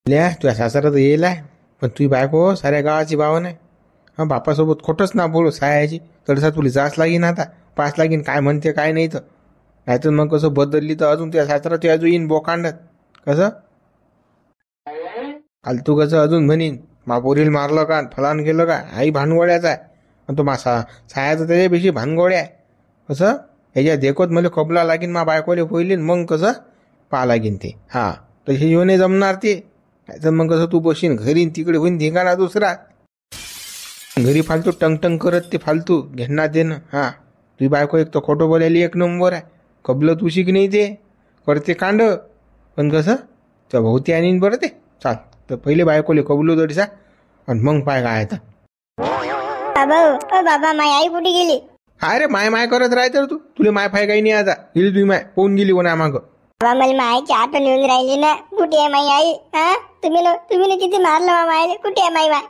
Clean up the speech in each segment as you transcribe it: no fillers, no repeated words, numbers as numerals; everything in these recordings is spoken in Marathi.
ल्या तुझ्या सासरा तर येईल आहे, पण तुझी बायको साऱ्या गावाची भावना आहे. हा बापासोबत खोटंच ना बोलू सायाची, तडसा तुला जास लागीन आता, पास लागीन काय म्हणते काय नाही तर. नाहीतर मग कसं बदलली तर अजून तुझ्या सासरा तुझ्या अजून येईन बोकांडात. कसं फालतू कसं अजून म्हणीन मा पोरीला मारलं का फलान केलं का, आई भानगोळ्याचा आहे. आणि तो मासा सायाचा त्याच्यापेक्षा भानगोळ्या आहे. कसं ह्याच्या देखोत मला कबला लागीन मा बायकोले होईलीन, मग कसं पाहा लागीन ते. हा तशी येऊ नाही जमणार ते. तर मग कसं तू बसीन घरी तिकडे होईन धिंगाणा दुसरा. घरी फालतू टंग करत ते फालतू घेणार देणं. हा तुझी बायको एक तर खोटं बोलायली एक नंबर आहे. कबलं तू शिक नाही ते करते कांड. पण कसं त्या भोवती आणीन बरं ते. चाल तर पहिले बायकोले कबलू दडसा आणि मग पाय काय तर. बाबा माय आई कुठे गेली? अरे माय करत राहायचं तू. तुला माय फाय काही नाही आता. गेली तुझी माय पोहून गेली कोणा मागं. बाबा मला मायची आठवण येऊन राहिली ना. कुठे आहे माई आई? हा तुम्ही किती मारलं मा मायले. कुठे आहे माई माय?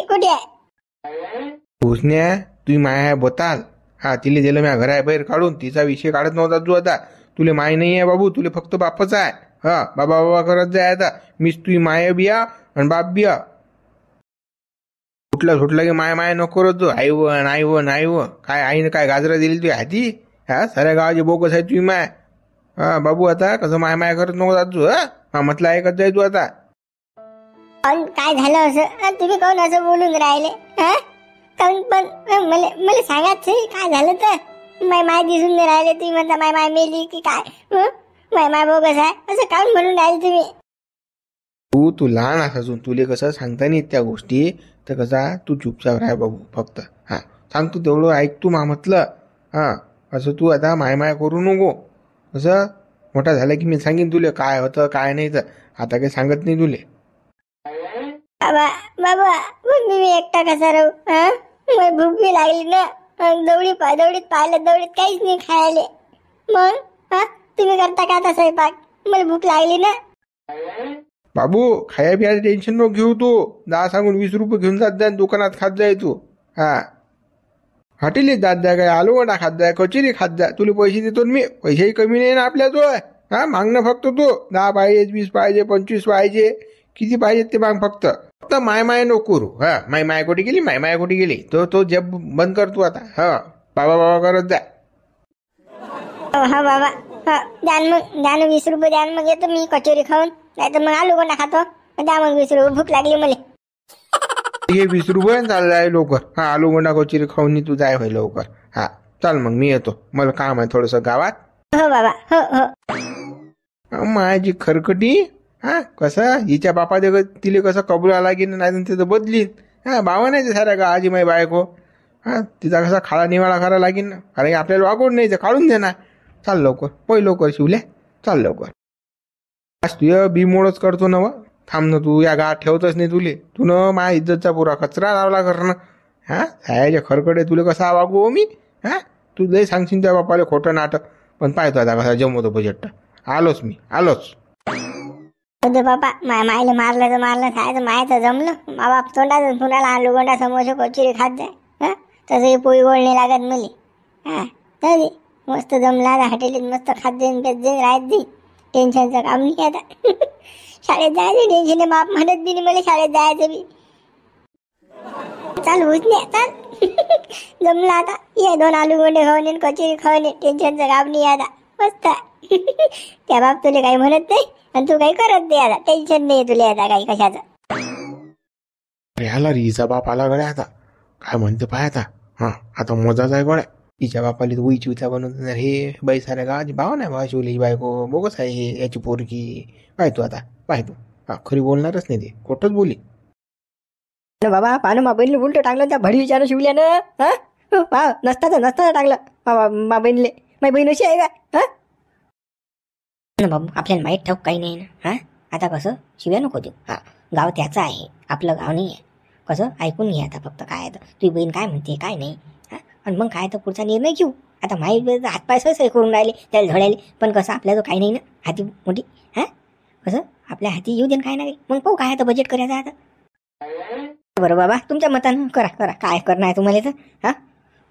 कुठे आहे? भूसण्या तुझी माय आहे बताल. हा तिला दिलं म्या घराबाहेर काढून. तिचा विषय काढत नव्हता तू आता. तुले माय नाही आहे बाबू, तुले फक्त बापच आहे. हा बाबा करत जाय आता. मीच तुझी माय बिया आणि बाप बिया. सुटलं की माय नको करत. आई व काय आईनं काय गाजरा दिली तुझ्या हाती. हा साऱ्या गावाची बोगस आहे तुझी माय. हा बाबू आता कसं माय करत नको जात तू. हा म्हटलं ऐकत जाय तू आता. काय झालं असं? तुम्ही कोण असं बोलून राहिले? पण मला सांगाच काय झालं तर. माय दिसून नाही राहिले. तुम्ही म्हणता माय मेली की काय? माय बोगस आहे असं काऊन म्हणून राहिले तुम्ही? तू लहान आहेस अजून. तुले कसं सांगता नाही त्या गोष्टी. तर कसा तू चुपचाप राह बाबू फक्त. हा सांगतो तेवढं ऐक तू मा म्हटलं. हा असं तू आता माय करू नको. कसं मोठा झाला की मी सांगेन तुले काय होतं काय नाही. तर आता काही सांगत नाही तुले. बाबा मी एकटा कसा राहू? मला भूक बी लागली ना. दौडीत पाहिलं दौडीत काहीच नाही खायले. मग तुम्ही करता का आता स्वयंपाक? मला भूक लागली ना. बाबू खाया पियाचं टेन्शन नको घेऊ तू. 10 सांगून 20 रुपये घेऊन जात जाय दुकानात खात जाय तू. हा हॉटेलीत जात जाय, काय आलूवडा खात जाय, कचोरी खात जाय. तुला पैसे देतो मी. पैसेही कमी नाही ना आपल्याजवळ. हा मागणं फक्त तू 10 पाहिजे, 20 पाहिजे, 25 पाहिजे, किती पाहिजे ते माग फक्त. फक्त माय नको करू. हा माय कुठे गेली, माय कुठे गेली. तो जब बंद कर तू आता. हा बाबा करत जाय. हा बाबा द्यान 20 रुपये द्यान. मग येतो मी कचोरी खाऊन. नाही तर मग आलूगोंडा खातो. द्या मग 20 रुपये. भूक लागली मला. हे 20 रुपये चाल जाय लवकर. हा आलूगोंडा कचोरी खाऊन तू जाय होय लवकर. हा चल मग मी येतो. मला काम आहे थोडस गावात. हो बाबा हो. माझी खरकटी. हा कसं हिच्या बापा दे तिले कसं कबूला लागेल नाही तिथं बदलीन. हा भावा नाही साऱ्या गावाची माई बायको. हा तिचा कसा खाळा निवाळा करायला लागेल ना. कारण आपल्याला वागवून नाही काढून देणार. चाल लवकर पै लवकर शिवल्या. चाल लवकर. आज तू बीमोडच करतो ना व. थांब ना तू. या गावात ठेवतच नाही तुले. तू न माझ्या इज्जतचा पुरा कचरा लावला करणं. हा सायाच्या खरकडे तुला कसा वागू हो मी. हा तू लय सांगशील त्या बापाला खोटं नाटक. पण पाहतो आता कसा जमवतो बजेट. आलोच. बाबा मायला मारलं तर मारलं. खायचं मायचं जमलं. बाबा तोंडातून कुणाला आलूगोंडा समोसे कचोरी खात जाय. तसं पोळी गोळ नाही लागत मले. तरी मस्त जमला. हॉटेलीत मस्त खात जाईन पेत जाईन राहत जाईन. टेन्शनचं काम नाही आता. शाळेत जायचं टेन्शन. बाप म्हणत बी नाही मला शाळेत जायचं बी. चाल होत नाही चाल. जमला आता. ये 2 आलूगोंडे खाऊन कचोरी खाऊन. टेन्शनचं काम नाही आता. मस्त. त्या बाप तुला काही म्हणत नाही आणि तू काही करत नाही आता. टेन्शन नाही तुला आता काही कशाचं. आला रे हिचा बाप आला गड्या आता. काय म्हणते पाय आता. हा आता मजाच आहे गड्या. तिच्या बापाली तर उईची उचा बनवणार. हे बाई साऱ्या गावाची भाव नाही भावा शिवली बायको बोगस आहे हे. याची पोरकी पाय तू आता. पाय तू. हा खरी बोलणारच नाही ते. खोटच बोली. बाबा पानं मा बहिणीला उलट टाकलं त्या भडी विचार शिवल्यानं. हा नसता टाकलं मा बहिणीले. माझी बहीण अशी आहे का? बाबू आपल्याला माहीत ठाऊक काही नाही ना. आता कसं शिव्या नको देऊ. गाव त्याचं आहे, आपलं गाव नाही आहे. कसं ऐकून घे आता फक्त. काय तर तुझी बहीण काय म्हणते काय नाही. आणि मग काय तर पुढचा निर्णय घेऊ. आता माई हातपाय सय करून राहिले त्याला झळायले. पण कसं आपल्याला काही नाही ना हाती मोठी. कसं आपल्या हाती येऊ दे काय नाही. मग पाहू काय आता बजेट करायचं आता. बरं बाबा तुमच्या मतानं करा काय करणं आहे तुम्हाला तर.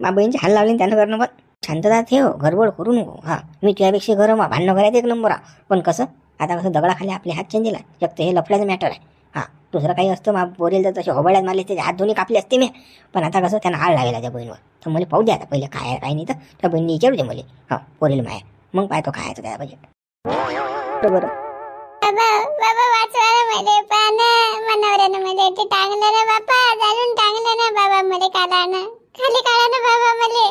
मा बहीणचे हाल लावले त्यानं करणं. पण शांतता ठेव. गडबड करू नको. मी तुझ्यापेक्षा गरम भांडणं करायचं एक नंबर. पण कसं आता कसं दगडाखाली आपले हात चेंजेला. एक तर हे लफड्याचं मॅटर आहे. हां दुसरं काही असतं मा पोरील तर तसे होबळ्यात मारले ते हात दोन्ही कापले असते मी. पण आता कसं त्यांना आळ लागेल त्या बहिणीवर. तर मला पाहू द्या आता पहिले काय आहे काय नाही तर त्या बहिणी विचारू दे मला. हां पोरील माया मग पाहतो काय आहे त्याला पाहिजे. बरोबर बाबा बाबा वाचवा मध्ये पण मनवऱ्यानं मध्ये ते टांगलं ना बापा जाणून टांगलं ना बाबा मध्ये काढा ना खाली काढा ना बाबा मले.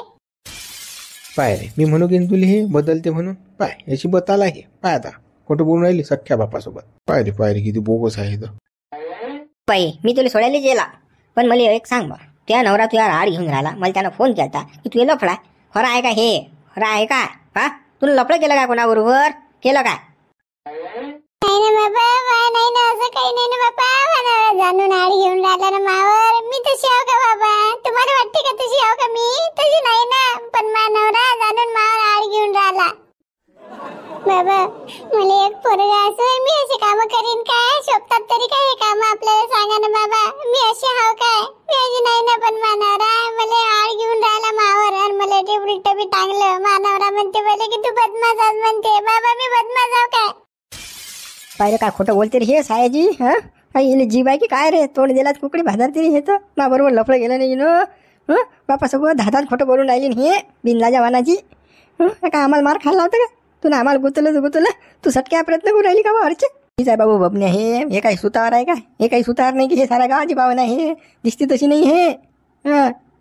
पाय रे मी म्हणू की तुला हे बदलते म्हणून. पाय याची बताल आहे. पाय आता खोटं बोलून राहिली सख्या बापासोबत. पाय रे किती बोगस आहे तर. बाई मी तुला सोडायला गेला पण मला एक सांग बा त्या नवरा तुझ्या आड घेऊन राहिला. मला त्यानं फोन केला की तू लफडा खरं आहे का हे खरं आहे का. हा तुला लफडं केलं का कोणाबरोबर केलं काय. नाही ना बाबा नाही ना असं काही नाही ना बाबा मला जाणून आड घेऊन राहिला ना मावर. मी तशी आहो का बाबा तुम्हाला वाटते का तशी आहो का मी तशी नाही ना. पण मा नवरा जाणून मावर आड घेऊन राहिला. बाबा मला एक पोरगा असून मी असे काम करीन काय शोभतात तरी काय हे काम आपल्याला सांगा ना बाबा. मी अशी हाव काय मी अशी नाही ना. पण मा नवरा मला आड घेऊन राहिला मावर आणि मला ते उलट बी टांगलं. मा नवरा म्हणते बोले की तू बदमाश आहेस म्हणते. बाबा मी बदमाश आहो काय. पाहिलं काय खोटं बोलते रे हे सायाजी. हा काही जीव आहे की काय रे. तोंड दिलात कुकडी भाजारते रे हे तर मा बरोबर लफडं गेलं नाही न. बापासोबत धातात खोटं बोलून राहिली हे बिनलाजा वानाची. काय आम्हाला मार खायला होतं का. तू ना आम्हाला गुतलं तू सटक्या प्रयत्न करू राहिली का बा अरचे. ठीक आहे बाबू बबने हे काही सुतार आहे का. हे काही सुतार नाही की हे साऱ्या गावाची भावना हे दिसती तशी नाही हे.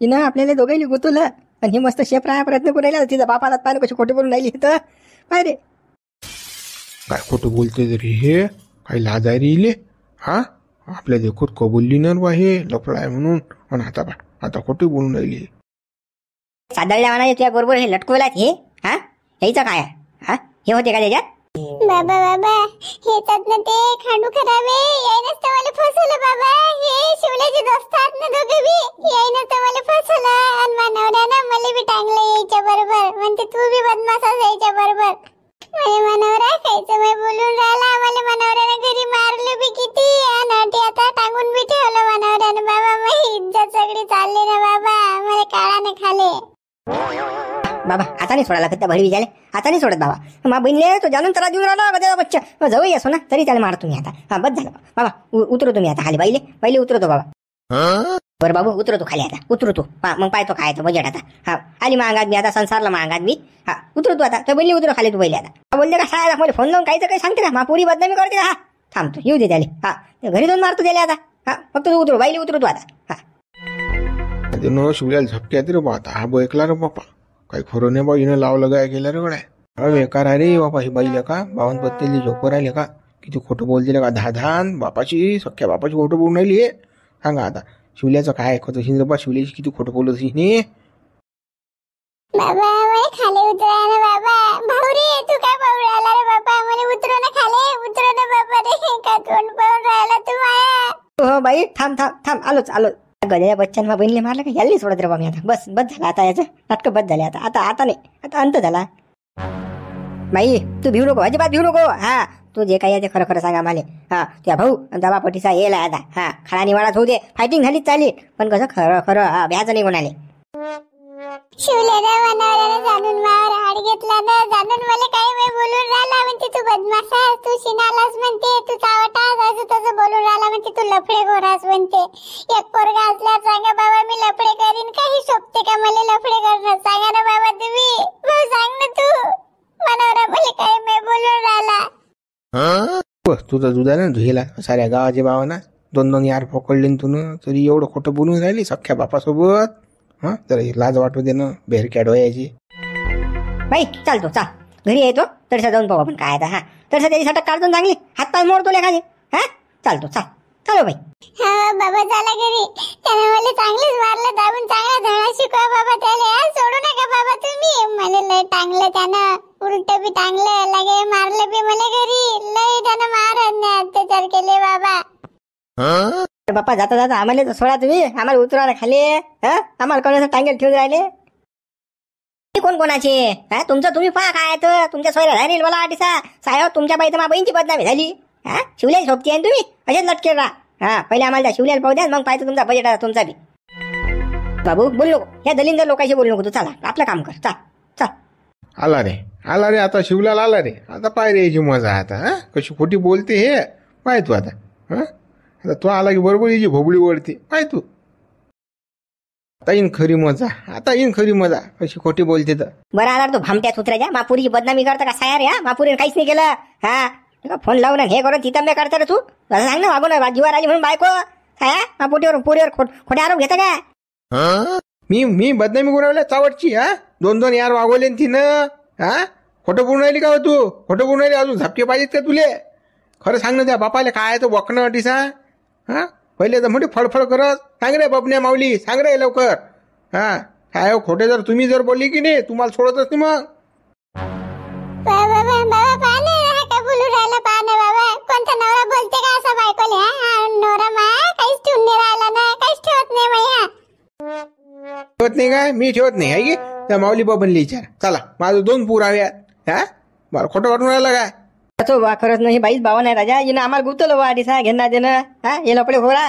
हिनं आपल्याला दोघांनी गुतवलं आणि हे मस्त शेप राहा प्रयत्न करू राहिला. तिचा बापाला पाहिलं कशी खोटे बोलून राहिली तर पाय रे. काय खोटं बोलते तरी हे काही लाज आहे रे इले. हा आपल्या देखोत कबुलली ना बा हे लफडा आहे म्हणून. पण आता खोटे बोलून राहिली. सादळल्या वाना तुझ्या बरोबर हे लटकवलात हे. हा यायचं काय हा हे होते का त्याच्यात. बाबा बाबा हे तर ना ते खांडू खराबे यायनच तर मला फसवलं बाबा. हे शिवल्याचे दोस्त आहेत ना दोघे बी यायनच तर मला फसवलं. आणि मनवऱ्यानं मला बी टांगलं यायच्या बरोबर. म्हणते तू बी बदमाश आहेस यायच्या बरोबर. मला मनवरा खायचं मी बोलून राहिला. मला मनवऱ्यानं घरी मारलं बी किती आणि आता टांगून बी ठेवलं मनवऱ्यानं. बाबा माझी इज्जत सगळी चालली ना बाबा. मला काळाने खाले. बाबा आता नाही सोडायला त्या भडी विचारले आता नाही सोडत बाबा. मा बहिणीले तो जाणून त्याला देऊन राहिला का त्याचा बच्चा जवळ असो ना तरी त्याला मारतो मी आता. हा बस झालं बाबा उतरतो मी आता खाली पहिले उतरतो बाबा. बरं बाबू उतरतो खाली आता उतरतो. मग पाहतो काय तो बजेट आता. हा आली महागात मी आता संसारला महागात मी. हा उतरतो आता तर बहिणी उतरो खाली तू पहिले आता. बोलले का शाळेला मला फोन लावून काहीच काही सांगते का मा पोरी बदनामी करते का. हा थांबतो येऊ दे त्याले. हा घरी जाऊन मारतो त्याला आता. हा फक्त तू उतरो बाईले उतरतो आता. हा न शिवल्याला झपक्यात रे बा. आता हा ऐकला रे बापा. काही खरं नाही बा हिनं लावलं काय केलं रे गड्या. अरे बेकार आहे रे बापा ही बाईला का. 52 पत्तेली झोपवर राहिले का. किती खोटं बोलते का. धान बापाची सख्या बापाची खोटं बोलून राहिली हे. सांगा आता शिवल्याचं काय ऐकत असेल बा. शिवल्याची किती खोटं बोलत असेल. बाबा मला खाली उतरा ना बाबा. भाऊ रे तू काय पाहू राहिला रे बाबा. मला उतरो ना खाली उतरो ना बाबा रे. का तोंड पाहून राहिला तू माया. हो बाई थांब आलोच. गद्या बच्चन बहिणीला मारलं का यायला सोडत रे बा मी आता. बस झाला आता याचं नाटक बस झाले आता नाही आता अंत झाला. बाई तू भिऊ नको अजिबात भिऊ नको. हा तू जे काही आहे ते खरं सांगा मला. हा तुझ्या भाऊ दबापटीचा येला आता. हा खाळा निवाडाच होऊ दे. फायटिंग झालीच चालेल पण कसं खरं हा भ्याचं नाही कोणाले. शिवलेल्या मनवऱ्यानं जाणून मावर आड घेतला ना. जाणून मला काही मी बोलून राहिला. म्हणते तू बदमाश आहेस तू शिनालास म्हणते. तू चावटास असं तसं बोलून राहिला. म्हणते तू लफडे घोरास म्हणते. एक पोरगा असल्या सांगा बाबा मी लफडे करीन. काही शोभते का मला लफडे करणं. सांगा ना बाबा तुम्ही. भाऊ सांग ना तू. मनवरा मला काही मी बोलून राहिला. तुझा दुधा ना धुईला साऱ्या गावाच्या भावाना 2 यार पकडले तुन तरी एवढं खोटं बोलून राहिली सख्या बापासोबत. हा जरा लाज वाटू दे ना बेरक्या डोळ्याची. बाई चालतो घरी येतो तडसा जाऊन पाहू आपण काय आता. हा तडसा त्याची सटक काढतो चांगली हातपाय मोडतो लेखाचे. हा चालतो चालो बाई. हा बाबा झाला घरी. त्यानं मला चांगलंच मारलं दाबून. चांगला धडा शिकवा बाबा त्याला. सोडू नका बाबा तुम्ही. मला लय टांगलं त्यानं. उलट बी टांगलं लगे मारलं बी मला घरी. लय त्यानं मार अत्याचार केले बाबा. बाप्पा जाता आम्हाला सोडा तुम्ही. आम्हाला उतरा खाली. आम्हाला कोणाचं टांगेल ठेवून राहिले. कोणाचे हा तुमचं तुम्ही पहा काय तर तुमच्या सोयऱ्या राहील मला वाटिसा साहेब. तुमच्या बाई तर मा बहीणची बदनामी झाली. हा शिवल्याची सोबती आहे तुम्ही असेच लटके राहा. हा पहिले आम्हाला शिवल्याला पाहू द्या मग पाहिजे तुमचा बजेट आहे तुमचा बी. बाबू बोल नको ह्या दलिंदर लोकांशी बोलू नको. तू चला आपलं काम कर. चल आला रे आता शिवल्याला आला रे. आता पाय रे याची मजा आता. हा कशी खोटी बोलते हे पाय तू आता. हा आता तो आला की बरोबर हिची भोबळी वळते काय तू. आता येईन खरी मजा, आता येईन खरी मजा, अशी खोटी बोलते तर. बरं आला तो भामट्या सुत्र्याच्या मापुरीची बदनामी करता का साया रे? मापुरीने काहीच नाही केलं. हा फोन लावून हे करून तिथं करता रे तू. असं सांग ना वागून जीवार आली म्हणून बायको हा मापुटीवर पोरीवर खोटे आरोप घेता का? मी बदनामी करून चावटची. 2 यार वागवले तिनं. खोटं बोलून राहिली का हो तू? खोटं बोलून राहिली, अजून झपके पाहिजेत का तुले? खरं सांग ना त्या बापाले काय आहे तो वकणं अटीसा. पहिले तर मोठी फळफळ करत सांग रे बबन्या माऊली, सांग रे लवकर. काय हो खोटे जर तुम्ही जर बोलली की नाही तुम्हाला सोडतच नाही मग. बाबा पाहणे हा काय बोलू राहिला पाहणे बाबा. कोणता नवरा बोलते का असं बायकोले? नवरा मा काहीच ठेवून नाही राहिला ना, काहीच ठेवत नाही बाई. ठेवत नाही काय? मी ठेवत नाही आहे की त्या माऊली बाबांनी विचार. चला माझं 2 पुरावे आहेत. मला खोटं वाटून राहिलं काय? तो बा खरंच नाही बाईच भावा नाही राजा. हिनं आम्हाला गुतवलं बा दिसा घेणार देणं. हे लपडे होरा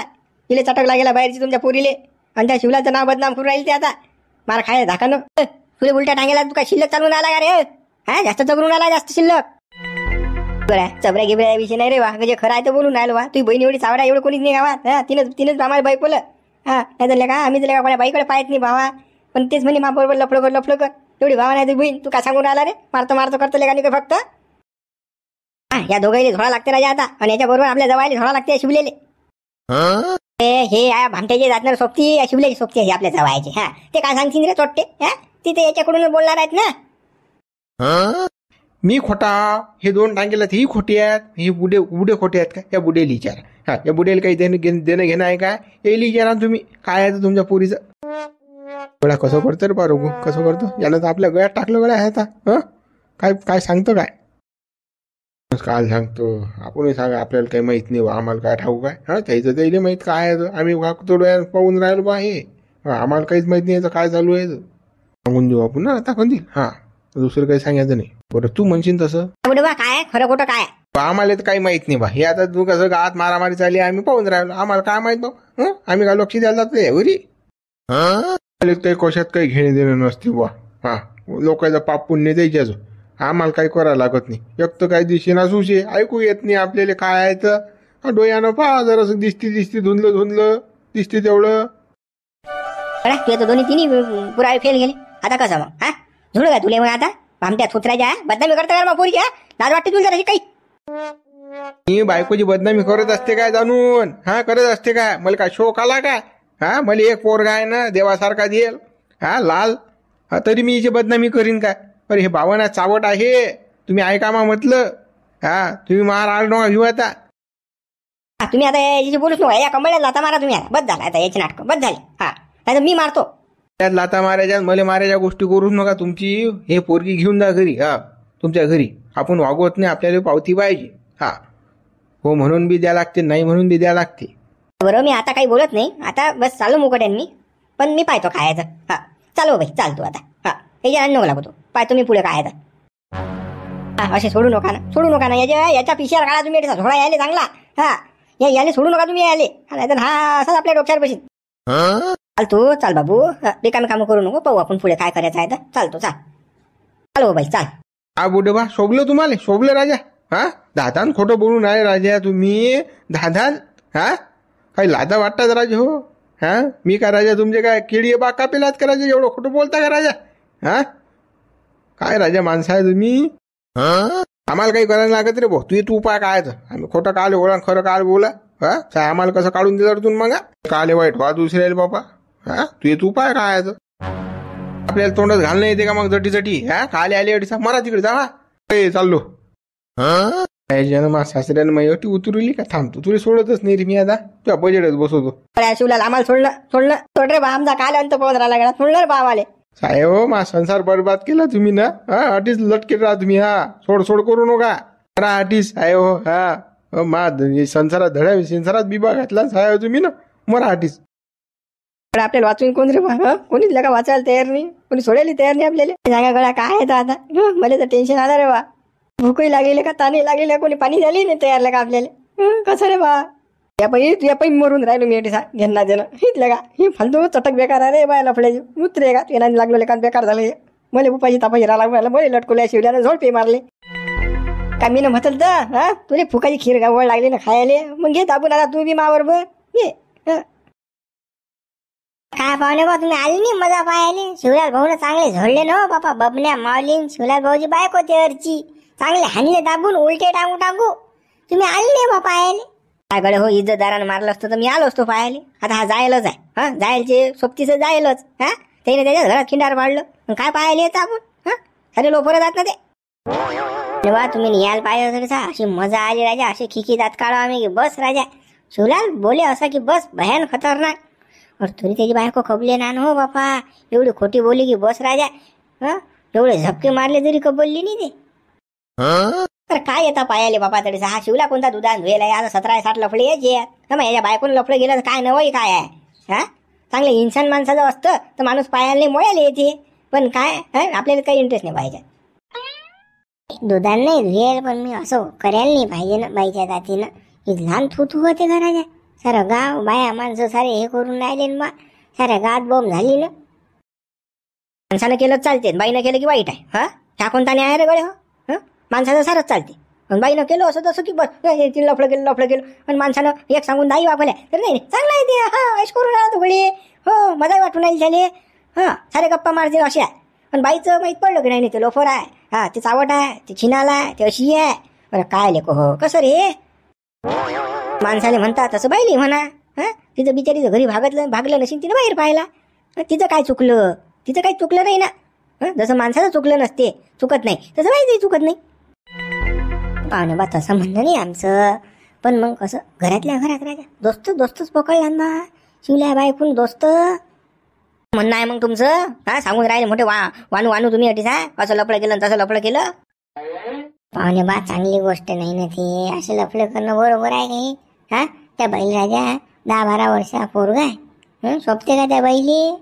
इले चटक लागेला बाहेरची तुमच्या पोरीले. आणि त्या शिवलाचं नाव बदनाम करून राहील ते आता. मार खाय धाकानं तुले उलट्या टांगेला तू काय शिल्लक चालून आला का रे? जास्त चबरून आला जास्त शिल्लक. बरं चबऱ्या गिबऱ्या विषय नाही रे वा. जे खरं आहे तर बोलून राहिलो वा. तुझी बहीण एवढी चावडा एवढं कोणीच नाही गावात. तिनंच आम्हाला बाईकोलं. नाही तर का आम्ही तर कोणा बाईकडे पाहत नाही भावा. पण तेच म्हणे मा बरोबर लफडं कर. एवढी भावा नाही तुझी बहीण. तू काय सांगून राहिला रे? मारतो करतो लेका नाही फक्त. या दोघांनी झोळा लागते राजा आता. आणि याच्या बरोबर आपल्या जवायला झोळा लागते शिवलेले. हे भामट्याचे जातणार सोबती शिवलेली सोबती हे आपल्या जवायचे. ते काय सांगतील रे चोट्टे? तिथे याच्याकडून बोलणार आहेत ना. मी खोटा, हे 2 टांगेला ही खोटी आहेत. ही बुडे खोटे आहेत का? या बुडेली विचारा. या बुडेला काही देणं घेणं आहे का? येईल विचारा तुम्ही काय आहे तुमच्या पोरीचं. गळा कसं करतो रे पारोगू, कसं करतो? यानं तर आपल्या गळ्यात टाकलं गळ्या आहे आता. काय सांगतो काय? काल सांगतो आपण सांगा आपल्याला काही माहित नाही बा. आम्हाला काय ठाऊक काय? त्याचं त्याला माहित काय आहे. आम्ही थोडं पाहून राहिलो बा. हे आम्हाला काहीच माहित नाही काय चालू आहे. सांगून देऊ आपण ना आता कधी. दुसरं काही सांगायचं नाही. बरं तू म्हणशील तसं काय खरं खोटं काय? आम्हाला तर काही माहित नाही बा. हे आता तू कसं गावात मारामारी चालली आम्ही पाहून राहिलो. आम्हाला काय माहित बा? आम्ही काय लक्ष द्यायला जातो घरी? काही कशात काही घेणे देणं नसते बा. लोकांचा पाप पुण्य द्यायच्याच. आम्हाला काही करायला लागत नाही. एक तर काही दिशेना सुशे ऐकू येत नाही आपल्याला काय आहे तर. डोळ्यानं पहा जरासं दिसती धुंदलं दिसते तेवढं. तू आता 2-3 पुरावे फेल गेले. आता कसं मग? झुड का तुले मग आता भामट्या सुत्र्याच्या बदनामी करता का पोरीच्या? लाज वाटते तुला जरा काही? मी बायकोची बदनामी करत असते काय जाणून? करत असते काय? मला काय शोक आला काय? मला एक पोरगा आहे ना देवासारखा देईल लाल. तरी मी हिची बदनामी करीन काय? अरे हे बावना चावट आहे. तुम्ही ऐका मा म्हटलं. तुम्ही मार आळ नका घेऊ आता. तुम्ही आता याची बोलूच नका. या कमळ्यात लाता मारा तुम्ही आता. बस झाला आता याची नाटक बस झाली. नाही तर मी मारतो. त्यात लाता मारायच्या मला मारायच्या गोष्टी करूच नका तुमची. हे पोरगी घेऊन जा घरी. तुमच्या घरी आपण वागवत नाही. आपल्याला पावती पाहिजे. हो म्हणून बी द्या लागते, नाही म्हणून बी द्या लागते. बरोबर मी आता काही बोलत नाही. आता बस चालू मुकट्यान मी. पण मी पाहतो काय आहे. चालू बाई चालतो आता. याच्या नको लागतो. पाहतो मी पुढे काय आहे. असे सोडू नका ना. याच्या पिशाला काढा तुम्ही. झोळा यायले चांगला. याले सोडू नका तुम्ही यायले. नाहीतर असंच आपल्या डोक्यावर बसेल. चाल बाबू. रिकामी कामं करू नको. पाहू आपण पुढे काय करायचं आहे तर. चालतो चाल बाई चाल. बुडे बा शोभलं तुम्हाला? शोभलं राजा? दादान खोटं बोलून आहे राजा तुम्ही. दादान काही लादा वाटतात राजा हो. मी काय राजा तुमचे काय केळी बा कापेलात का राजा? एवढं खोटं बोलता का राजा? काय राजा माणसं आहे तुम्ही? आम्हाला काही करायला लागत रे भाऊ. तू उपाय काय तर? आम्ही खोटं काल बोला खरं काल बोला. आम्हाला कसं काढून दिलं तुम्ही मग? काले वाईट वा दुसरे बापा. तू उपाय काय आहे? आपल्याला तोंडात घालणं येते का मग जटी? काले आले अडीसा मरा तिकडे जा. चाललो. मा सासऱ्यानं माझी अटी उतरली का? थांबतो तुला सोडतच नाही रे मी आता. तुझ्या बजेटच बसवतो. शिवलाल आम्हाला सोडलं सोड रे बा. आमचा काल अंत पाहून राहिला गेला. सोडलं रे बा आम्हाला. साहेब हो मा संसार बरबाद केला तुम्ही ना. अटीच लटके राहा तुम्ही. सोड करू नका. अटीस साहेब हो. मा संसारात संसारात बिबा घातला साहेब तुम्ही ना. मरा अटीस. आपल्याला वाचून कोण रे बा? कोणीच लगा वाचायला तयार नाही. कोणी सोडायला तयार नाही आपल्याला. सांगा गळा काय आहे आता? मला तर टेन्शन आलं रे बा. भूकही लागेल का ताने लागेल. कोणी पाणी झाली नाही तयार का आपल्याला? कसं रे बा? या पायी मरून राहिलो मी अटीसा घेणं देणं. हीच लगा ही फालतू चटक बेकार आहे रे बा. लफड्याची उतरे का तुला लागलो लेखात बेकार झाले. मला उपाशी तापाशी राहिला. मला लटकवल्या शिवल्यानं झोडपे मारले. का मी म्हटलं तर हा तुला फुकाची खीर गावळ लागली ना खायला मग घे दाबून आता तू बी माबरोबर घे हं. काय पाहुणे बा तुम्ही आले नाही मजा पाहायला. शिवलाल भाऊ चांगले झडले ना हो बापा. बबन्या माऊलीन शिवलाल भाऊची बायको ते अर्ची चांगले हाणले दाबून उलटे टांगू टांगू. तुम्ही आले नाही बा पाहायला. काय गडे हो इज्जतदारानं मारलं असतं तर मी आलो असतो पाहायला. आता हा जायलाच आहे हा जायलचे सोबतीचं जायलच हा त्याने त्याच्या घरात खिंडार पाडलं मग काय पाहायला येतं आपण हा सारे लोफर जात ना ते. तेव्हा तुम्ही यायला पाहिजे होतं. अशी मजा आली राजा. असे खिकी दात काढा आम्ही की बस राजा. शिवलाल बोले असा की बस भयान खतरनाक. और तरी त्याची बायको खबले ना हो बापा. एवढी खोटी बोली की बस राजा. हा एवढे झपके मारले तरी कबलली नाही ते. तर काय येता पायाले बापा तरी हा शिवला कोणता दुधान धुयला आता 17-60 लफडे यायचे मग याच्या बायकोनं लफडे गेलं तर काय नवई काय आहे हा. चांगले इन्सान माणसाचं असतं तर माणूस पायाला नाही मोळायला येते. पण काय आपल्याला काही इंटरेस्ट नाही पाहिजे. दुधान नाही धुયેल पण मी असं करायला नाही पाहिजे ना बाईच्या जातीनं. ही लहान थुथू होते घराच्या. सारं गाव बाया माणसं सारे हे करून राहिले ना बा. साऱ्या गावात बॉम्ब झाली ना. माणसानं केलं चालते बाईनं केलं की वाईट आहे हा. ह्या कोणता न्याय रे गळे हो. माणसाचं सारंच चालते पण बाईनं केलं असं तसं की बस लफडं केलं आणि माणसानं एक सांगून दाई वापरल्या तर नाही चांगला आहे ते हा ऐश करून राहतो गडी हो मजा वाटून राहील झाले हा सारे गप्पा मारतील असे आहे. पण बाईचं माहीत पडलं की नाही ते लोफर आहे हा ते चावट आहे ते छिनाला आहे ते अशी आहे. बरं काय लेको हो कसं रे माणसाले म्हणतात तसं बाईली म्हणा हा. तिचं बिचारीचं घरी भागलं नशील तिनं बाहेर पाहिला. तिचं काय चुकलं तिचं काही चुकलं नाही ना. जसं माणसाचं चुकलं नसते चुकत नाही तसं बाईचंही चुकत नाही. पाहुणे बा तसं म्हणणं नाही आमचं. पण मग कसं घरातल्या घरात राजा दोस्तच पकडला ना शिवल्या बायकून दोस्त म्हणणं आहे मग तुमचं हा. सांगून राहिले मोठे वानू तुम्ही अटीस आहे. असं लफडं केलं तसं लफडं केलं. पाहुणे बा चांगली गोष्ट नाही ना ती. असं लफडं करणं बरोबर आहे काही हा. त्या बैल राजा 10-12 वर्षा पोरगा आहे शोभते का त्या बैली.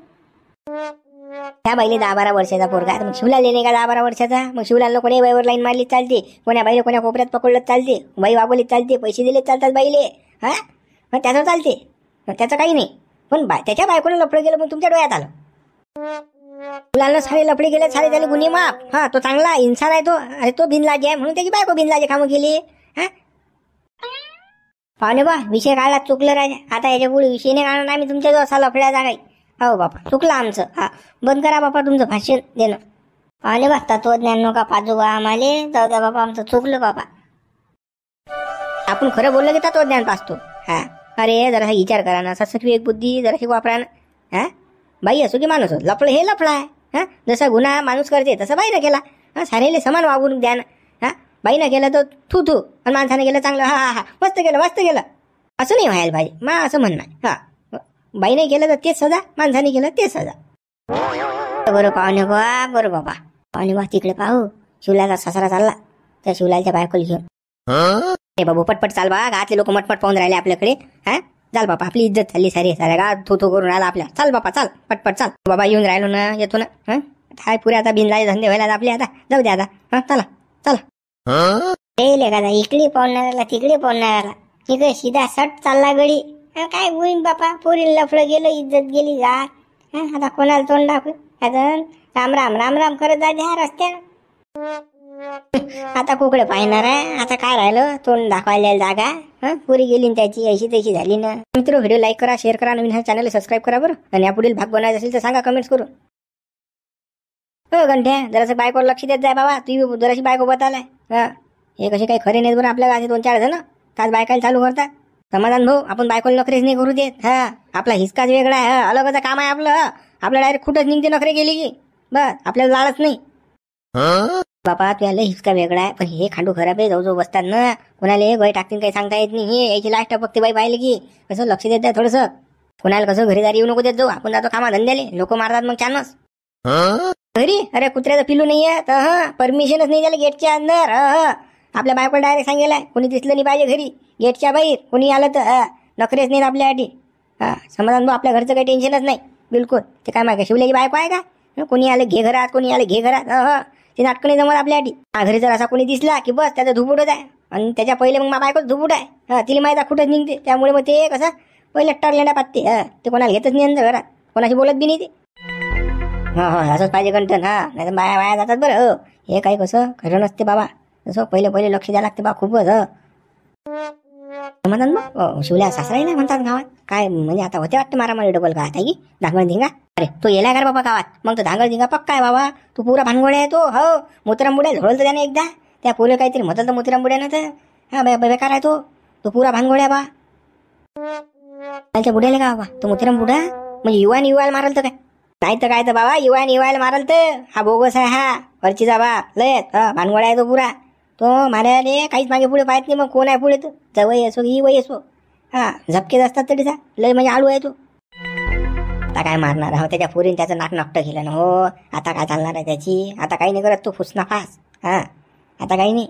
त्या बाईले 10-12 वर्षाचा पोरगा मग शिवलाल नाही का 10-12 वर्षाचा. मग शिवलालनं कोणी बाईवर लाईन मारली चालते. कोण्या बाईला कोण्या कोपऱ्यात पकडलं चालते. बाई वागवली चालते पैसे दिले चालतात बाईले हा. मग त्याचं चालते मग त्याचं काही नाही. पण त्याच्या बायकोनं लफडं गेलं पण तुमच्या डोळ्यात आलं. शिवलालनं सारे लफडे गेले सारे त्याला गुन्हे माफ हा. तो चांगला इन्सान आहे तो बिनलाजी आहे म्हणून त्याची बायको बिनलाजी कामं केली हा. पाहुणे बा विषय काढला चुकलं राजा. आता याच्या पुढे विषय नाही काढणार आम्ही तुमच्या जो असा लफड्याचा काही. हो बापा चुकलं आमचं हा. बंद करा बापा तुमचं भाषण देणं. पाहुणे बा तत्वज्ञान नका पाजू बा आम्हाला. जाऊ द्या बापा आमचं चुकलं बाबा. आपण खरं बोललं की तत्वज्ञान पाचतो हा. अरे जरासा विचार करा ना. ससकी एक बुद्धी जराशी वापरा ना हा. बाई असो की माणूस लफडं हे लफडं आहे हा. जसा गुन्हा माणूस करते तसं बाईनं केला हा. सारेले समान वागून द्या ना हा. बाईनं केलं तर थू आणि माणसानं केलं चांगलं हा मस्त केलं असं नाही व्हायला पाहिजे मा असं म्हणणं आहे हा. बाईने केलं तर तेच सजा माणसाने केलं तेच सजा. बरं पाहुणे बा बरं बाबा. पाहुणे बा तिकडे पाहू शिवलालचा सासरा चालला त्या शिवलालच्या बायकोला घेऊन. हे बाबू पटपट चाल बा. गावातले लोक मटपट पाहून राहिले आपल्याकडे हा. चाल बापा आपली इज्जत झाली साऱ्या गावात थू करून राहिला आपल्या. चाल बापा चाल पटपट चाल बाबा. येऊन राहिलो ना येतो ना हा. काय पुरे आता बिनलाजे धंदे व्हायला आपले आता. जाऊ द्या आता हा. चला एखादा इकडे पाहुणाऱ्याला तिकडे पाहुणाऱ्याला तिकडे सीधा सट चालला गडी. काय होईन बापा पोरीला लफडं गेलं इज्जत गेली जा. आता कोणाला तोंड दाखवू. आता राम करत जा ह्या रस्त्यानं. आता कुकडे पाहणार आहे. आता काय राहिलं तोंड दाखवायला जागा हा. पुरी गेली त्याची ऐशी तशी झाली ना. मित्र व्हिडिओ लाईक करा शेअर करा. नवीन ह्या चॅनल सबस्क्राईब करा बरं. आणि यापुढील भाग बनायचा असेल तर सांगा कमेंट्स करून. हो गंठ्या जरासं बायकोवर लक्ष देत जाय बाबा. तू जराशी बायको बतालाय हा. हे कसे काही खरे नाहीत बरं आपल्या गावाचे 2-4 जण तास बायकायला चालू करतात. समाधान भाऊ आपण बायकोला नखरेच नाही करू देत हा. आपला हिसकाच वेगळा आहे हा. अलगच काम आहे आपलं. आपल्या डायरेक्ट कुठंच निघते नखरे गेली की बस आपल्याला लाळच नाही बापा. तुला हिसका वेगळा आहे पण हे खांडू खराब आहे. जाऊ बसतात ना कोणाला गय टाकतील काही सांगता येत नाही. हे याची लास्ट फक्त बाई पाहिली की कसं लक्ष देत आहे थोडंसं. कोणाला कसं घरीदारी येऊ नको देत जाऊ. आपण जातो कामा धंद्याले लोक मारतात मग चानस घरी. अरे कुत्र्याचं पिलू नाहीये तर हा परमिशनच नाही त्याला गेटच्या अंदर आपल्या बायकोला डायरेक्ट सांगेलाय कोणी दिसलं नाही पाहिजे घरी गेटच्या बाहेर कोणी आलं तर नखरेच नाही आपल्यासाठी हा. समाधान भाऊ आपल्या घरचं काही टेन्शनच नाही बिलकुल. ते काय माहिती शिवल्याची बायको आहे का. कोणी आलं घे घरात कोणी आलं घे घरात ते नाटकं नाही जमत आपल्यासाठी. घरी जर असा कोणी दिसला की बस त्याचं धुपुटच आहे. आणि त्याच्या पहिले मग बायकोच धुपुट आहे तिला माहिती आहे कुठंच निघते. त्यामुळे मग ते कसं पहिले टरलेण्या पाहते ते कोणाला घेतच नाही अंदर घरात कोणाशी बोलत बी नाही ते. असंच पाहिजे कंटन हा. नाही तर बाया जातात बरं हे काही कसं खरं नसते बाबा. तसं पहिले पहिले लक्ष द्यायला लागते बा खूपच. म्हणतात मग शिवल्या सासराही नाही म्हणतात गावात. काय म्हणजे आता होते वाटतं मारामारी डबल गावात आहे की धांगड धिंगा. अरे तो येला का रे बाबा गावात? मग तो धांगड धिंगा पक्का आहे बाबा. तू पुरा भानगोळ्या आहे तो. हो मोतिरामबुड्या झोडलं तर त्याने एकदा. त्या पोरं काहीतरी म्हटलं तर मोतिरामबुड्यानं तर हा बेकार आहे तो पुरा भानगोळ्या बा. त्याच्या बुड्याला का बाबा तो मोतिरामबुडा? म्हणजे युवाला मारल तर काय? नाही तर काय तर बाबा युवाला मारल तर हा बोगस आहे. हा वरचीचा बा लय भानगोळ्या आहे तो पुरा. तो मारायला काहीच मागे पुढे पाहत नाही. मग कोण आहे पुढे? तर जवळ असो ही वय असो. हा झपकेच असतात तरीचा लय म्हणजे आळू आहे तो. आता काय मारणार हो त्याच्या पोरीने त्याचं नाक नकटं केलं ना. हो आता काय चालणार आहे त्याची? आता काही नाही करत तो फुसना फास. हा आता काही नाही.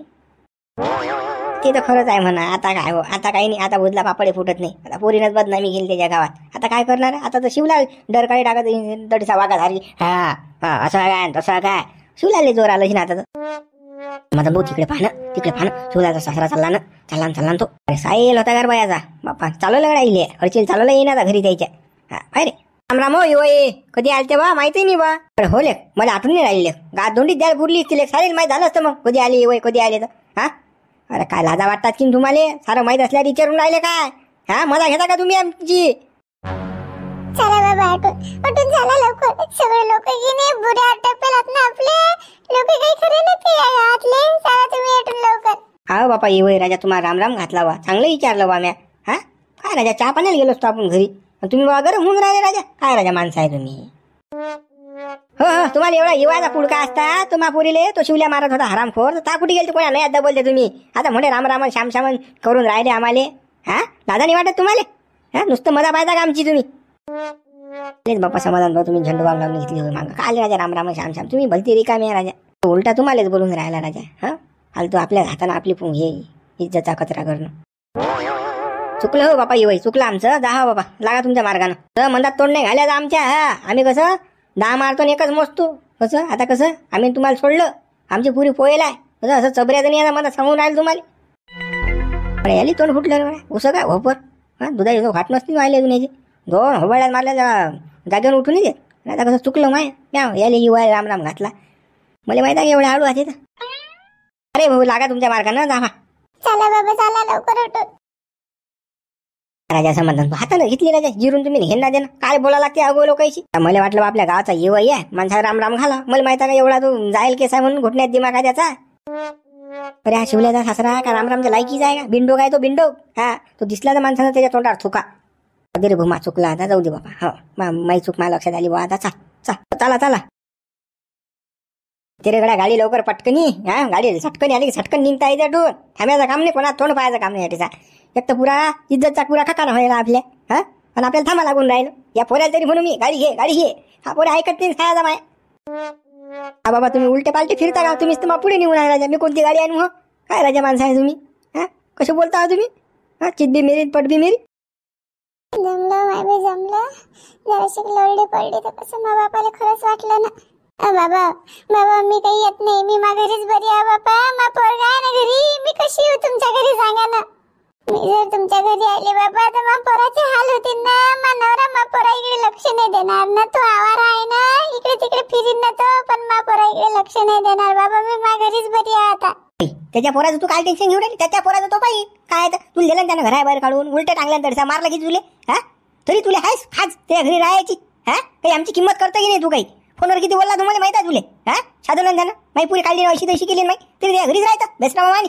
ते तर खरंच आहे म्हणा. आता काय हो आता काही नाही. आता बुजला पापडे फुटत नाही. आता पोरीनच बदनामी गेली त्याच्या गावात. आता काय करणार? आता तर शिवला डरकाळी टाकत दडीचा वागा झाली. हा असं काय तसं काय शिवला जोर आलं ना. आता माझा भाऊ तिकडे पाहणं शिवलाचा सासरा चालला ना तो. अरे साईल होता गार बायाचा बाप्पा. चालवलं गड्या इले अडचील चालवलं येईना घरी त्याच्या. हा पाय रे राम हो ये कधी आलते बा माहिती नाही बा. अरे हो ले मला आठवण नाही राहिले. गात दोंडीत द्यायला पुरली तिले सारी माहीत झालं असतं. मग कधी आली वय कधी आले तर. हा अरे काय लाजा वाटतात की तुम्हाला? सारं माहीत असल्यावर विचारून राहिले काय? हा मजा घेता का तुम्ही आमची? चला बाबा उठून झाला लवकर. सगळे लोक गेले बुड्या टप्प्यात ना आपले लोक काही खरे नाही आतले. चला तुम्ही उठून लवकर. हा बापा ये वय राजा तुम्हाला राम घातला बा. चांगलं विचारलं बा म्या. हा काय राजा चहा पाण्याला गेलो असतो आपण घरी. तुम्ही बा गरम होऊन राहिले राजा. काय राजा माणसं आहे तुम्ही? हो तुम्हाला एवढा येवायचा पुडका असता तुम्हा पुरीले तो शिवल्या मारत होता हरामखोर. तर ता कुठे गेलते कोणा नाही आता बोलते तुम्ही. आता म्हणे राम श्याम करून राहिले आम्हाले. हा दादा नाही वाटत तुम्हाला? हा नुसतं मजा पाहिजे का आमची तुम्ही? बाप्पा समाधान भाऊ तुम्ही झेंडू बाम लावून घेतली मागं काय राजा राम श्याम तुम्ही भलती रिकामी आहे राजा. उलटा तुम्हालाच बोलून राहिला राजा. हा फालतू आपल्या हाताने आपली हे इज्जतचा कचरा करणं. चुकलं हो बापा येवई चुकलं आमचं. जा बाबा लागा तुमच्या मार्गानं. तर म्हणतात तोंड नाही घालायचं आमच्या. हा आम्ही कसं 10 मारतो एकच मोजतो. कसं आता कसं आम्ही तुम्हाला सोडलं आमची पुरी पोहेल आहे कसं असं चबऱ्याचं नाही. आता मला सांगून राहिलं तुम्हाला. अरे याली तोंड फुटलं उसं काय होपर. हा दुधाची घाट नसती व्हायला दुनियाची. 2 होबाळ्यात मारल्या जागेवर उठून येते. आता कसं चुकलं माय याले युवाय राम घातला. मला माहिती आहे एवढ्या आडू आहे तर. अरे भाऊ लागा तुमच्या मार्गानं जा. चला बाबा चला लवकर उठून. राजा समाधान हातानं घेतली राजा जिरून तुम्ही घेणं देणं काय बोला लागते अगो लोकांशी. मला वाटलं आपल्या गावाचा येवई आहे माणसा राम घाला. मला माहिती आहे का एवढा तो जाईल केस आहे म्हणून घुटण्यात दिमाग आहे त्याचा. अरे हा शिवल्याचा सासरा का रामरामच्या लायकीच आहे का? बिंडो काय तो बिंडो. हा तो दिसला तर माणसानं त्याच्या तोंडावर थुका. अरे भूमा चुकला आता जाऊ दे बाबा. हो माई चूक मला लक्षात आली बा. आता चला तेरे गड्या गाडी लवकर पटकनी. हा गाडी झटकन आली की झटकन निघता येते टून. थांब्याचं काम नाही कोणा तोंड पाहायचं काम नाही याटीचा. एक तर पुरा इज्जतचा पुरा खकाना व्हायला आपल्या. हा पण आपल्याला थांबा लागून राहिलं या पोऱ्याला तरी म्हणून मी गाडी घे. हा पोऱ्या ऐकत नाही खायचा माय. हा बाबा तुम्ही उलटे पालटे फिरता का? तुम्हीच तर मग पुढे निघून आहे राजा. मी कोणती गाडी आणू? हो काय राजा माणसं आहे तुम्ही? हा कसे बोलता हा तुम्ही? हा चितबी मेरी पटबी मेरी. जमलं माय जमलं. जराशी लोळली पडली तर कसं मा बापाला खरंच वाटलं ना. बाबा मी काही येत नाही. मी मा घरीच बरी आहे बापा. मा पोरगा आहे ना घरी. मी कशी येऊ तुमच्या घरी सांगा ना. मी जर तुमच्या घरी आले बाबा तर मा पोराचे हाल होतील ना. मा नवरा मा पोरा इकडे लक्ष नाही देणार ना. तो आवारा आहे ना इकडे तिकडे फिरीन ना तो. पण मा पोरा इकडे लक्ष नाही देणार बाबा. मी मा घरीच बरी आहे आता. त्याच्या पोराचं तू काय टेन्शन घेऊन राहिली? त्याच्या पोराचं तो पाहिजे काय तुला दिलं त्यानं घराबाहेर काढून उलटे टांगल्या तडसा मारला की तुले. हा तरी तुला हायस खाज त्या घरी राहायची. हा काही आमची किंमत करता की नाही तू? काही फोनवर किती बोलला तुम्हाला माहिती आहे तुले? हा साधून त्यानं माही पुरी काढली अशी तशी केली नाही तरी त्या घरीच राहायचं बेसना मामानी.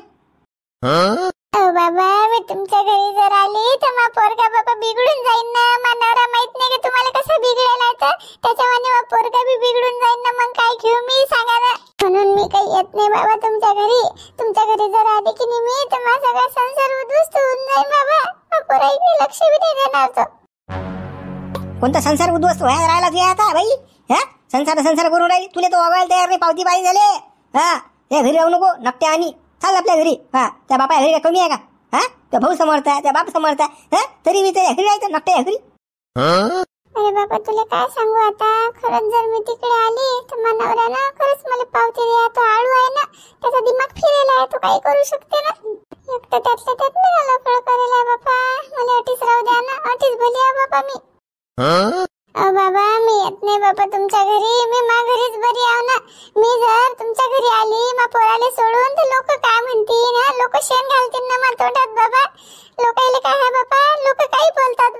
बाबा मी तुमच्या घरी जर आली तर मा पोरगा बाबा बिघडून जाईन ना. मा नवरा माहित नाही की तुम्हाला कसं बिघडायला तर त्याच्यामुळे मा पोरगा बी बिघडून जाईन ना. मग काय घेऊ मी सांगा ना. म्हणून मी काही येत नाही बाबा तुमच्या घरी. तुमच्या घरी जर आले की नाही मी तर माझा सगळा संसार उद्ध्वस्त होऊन जाईल बाबा. मा पोरा इकडे लक्ष बी नाही देणार तो. कोणता संसार उद्ध्वस्त व्हायला राहिला तुझ्या आता बाई? हा संसार करून राहिली. तुला तो वागायला तयार नाही. पावती पाहिजे झाले. हा त्या घरी राहू नको नकट्या आणि चाल आपल्या घरी. हा त्या बापा घरी कमी आहे का? हा त्या भाऊ समर्थ आहे त्या बाप समर्थ आहे. हा तरी मी त्या घरी राहायचं नकट्या घरी. अरे बाबा तुला काय सांगू आता. खरंच जर मी तिकडे आली तर मा नवऱ्यानं खरंच मला पावती द्या. तो आळू आहे ना त्याचा दिमाग फिरेला आहे. तो काही करू शकते ना. एक तर त्यातल्या त्यात मी लफड करेला बापा. मला अटीच राहू द्या ना. अटीच भली आहे बापा मी. बाबा मी येत नाही बाबा तुमच्या घरी. मी मा घरीच बरी आव ना. मी जर तुमच्या घरी आली मा पोराले सोडून तर लोक काय म्हणतील? लोक शेण घालतील ना मा तोंडात बाबा. लोकायले काय आहे बाबा? लोक काही बोलतात.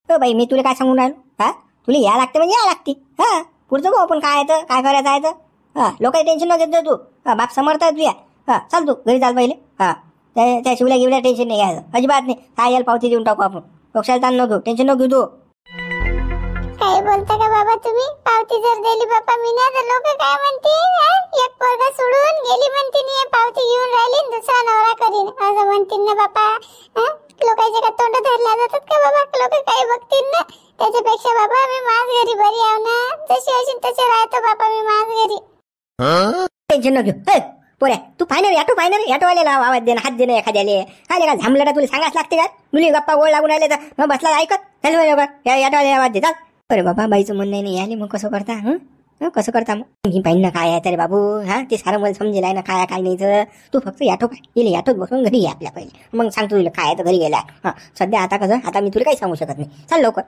हो बाई मी तुला काय सांगून राहिलो? हा तुला या लागते म्हणजे या लागते. हा पुढचं बघू आपण काय आहे तर काय करायचं आहे तर. हा लोकांची टेन्शन न घेत तू. हा बाप समर्थ आहे तुझ्या. हा चाल तू घरी चाल पहिले. हा त्या शिवल्या गिवल्या टेन्शन नाही घ्यायचं अजिबात नाही. काय यायला पावती देऊन टाकू आपण. डोक्याला ताण नको टेन्शन नको घेऊ तू. काय बोलता का बाबा तुम्ही? पावती जर दिली बाबा मी ना तर लोक काय म्हणतील? एक पोरगा सोडून गेली म्हणतील पावती घेऊन राहिली दुसरा नवरा करीन असं म्हणतील ना बाबा. लोकांचे का तोंड धरल्या जातात का बाबा? लोक काय बघतील ना. त्याच्यापेक्षा बाबा मी माझ घरी बरी आव ना. जशी असेल तसे राहतो बाबा मी माझ घरी. टेन्शन नको घेऊ. पोऱ्या तू फायनल ऑटोवाल्याला आवाज दे ना हात दे ना एखाद्याले. काय का झांबलटा तुला सांगाच लागते का? मुली गप्पा गोळ लागून राहिले तर मग बसला ऐकत चल ऑटोवाल्या आवाज दे चाल. अरे बाबा बाईचं म्हणणं नाही आले मग कसं करता? कसं करता मग मी पाहिजे ना काय आहे तरी बाबू. हा ते सारं मला समजेल आहे ना काय काय नाही तर तू फक्त याठो काय गेले याठोत बसून घरी ये आपल्या पहिले. मग सांगतो तुला काय आहे तर घरी गेला. हा सध्या आता कसं आता मी तुला काही सांगू शकत नाही. चाल लवकर.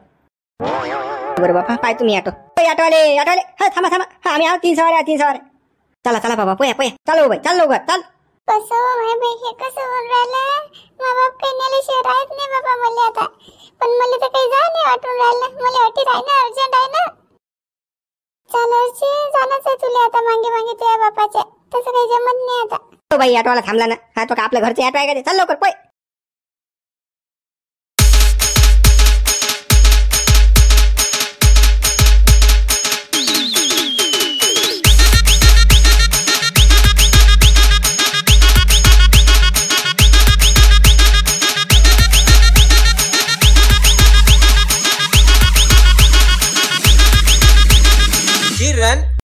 बरं बाबा पाय तुम्ही ऑटोवाले हा थांबा हा आम्ही आहोत 3 सवार. चला बाबा पोया चाल बाई चाल लवकर चाल. कसं माय बाई हे कसं होऊन राहिलं? मा बाप काही नेल्याशिवाय राहत नाही बाबा मला आता. पण मला तर काही जा नाही वाटून राहिलं. मला वाटी राही ना अर्जंट आहे ना. चालरची जाणंच आहे तुला आता मागे तुझ्या बापाच्या. तसं काही जमत नाही आता. बाई ऑटोवाला थांबला ना. हा तो का आपल्या घरचे ऑटो आहे का ते? चाल लवकर पोय.